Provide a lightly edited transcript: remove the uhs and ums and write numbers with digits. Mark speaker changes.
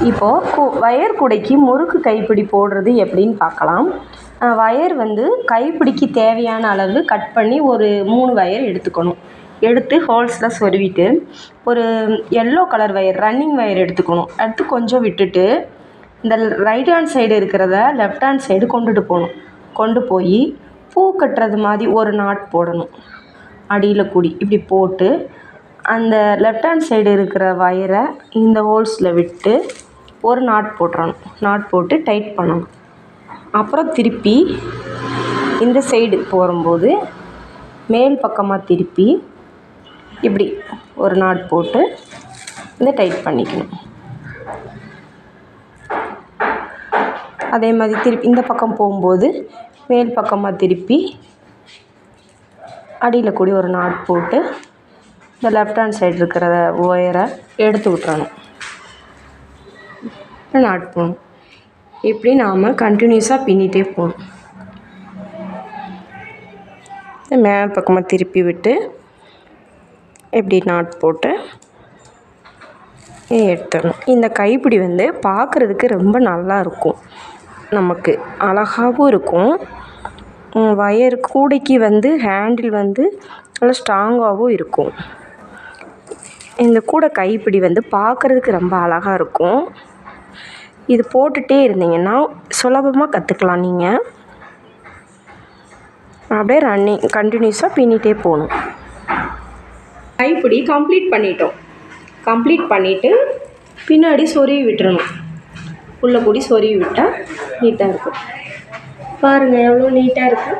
Speaker 1: இப்போது வயர் கூடைக்கு முறுக்கு கைப்பிடி போடுறது எப்படின்னு பார்க்கலாம். வயர் வந்து கைப்பிடிக்கு தேவையான அளவு கட் பண்ணி ஒரு 3 வயர் எடுத்துக்கணும். எடுத்து ஹோல்ஸில் சொருவிட்டு ஒரு yellow colour wire running wire எடுத்துக்கணும். எடுத்து கொஞ்சம் விட்டுட்டு இந்த ரைட் ஹேண்ட் சைடு இருக்கிறத லெஃப்ட் ஹேண்ட் சைடு கொண்டு போய் பூ கட்டுறது மாதிரி ஒரு நாட் போடணும். அடியில் கூடி இப்படி போட்டு அந்த லெஃப்ட் ஹேண்ட் சைடு இருக்கிற வயரை இந்த ஹோல்ஸில் விட்டு ஒரு நாட் போட்டுறணும். நாட் போட்டு டைட் பண்ணணும். அப்புறம் திருப்பி இந்த சைடு போகும்போது மேல் பக்கமாக திருப்பி இப்படி ஒரு நாட் போட்டு இதை டைட் பண்ணிக்கணும். அதே மாதிரி திருப்பி இந்த பக்கம் போகும்போது மேல் பக்கமாக திருப்பி அடியில் கூடி ஒரு நாட் போட்டு இந்த லெஃப்ட் ஹேண்ட் சைடு இருக்கிற ஒயரை எடுத்து விட்டுறணும். நாட் போகணும். இப்படி நாம் கண்டினியூஸாக பின்னிகிட்டே போகணும். மேல் பக்கமாக திருப்பி விட்டு இப்படி நாட் போட்டு எடுத்துடணும். இந்த கைப்பிடி வந்து பார்க்குறதுக்கு ரொம்ப நல்லா இருக்கும், நமக்கு அழகாகவும் இருக்கும். வயர் கூடைக்கு வந்து ஹேண்டில் வந்து நல்லா ஸ்ட்ராங்காகவும் இருக்கும். இந்த கூடை கைப்பிடி வந்து பார்க்குறதுக்கு ரொம்ப அழகாக இருக்கும். இது போட்டுகிட்டே இருந்தீங்கன்னா சுலபமாக கற்றுக்கலாம். நீங்கள் அப்படியே கண்டினியூஸாக பின்னிகிட்டே போகணும். கைப்பிடி கம்ப்ளீட் பண்ணிவிட்டு பின்னாடி சொருவி விட்டுறணும். உள்ளே கூடி சொருவி விட்டால் நீட்டாக இருக்கும். பாருங்கள் எவ்வளோ நீட்டாக இருக்குது.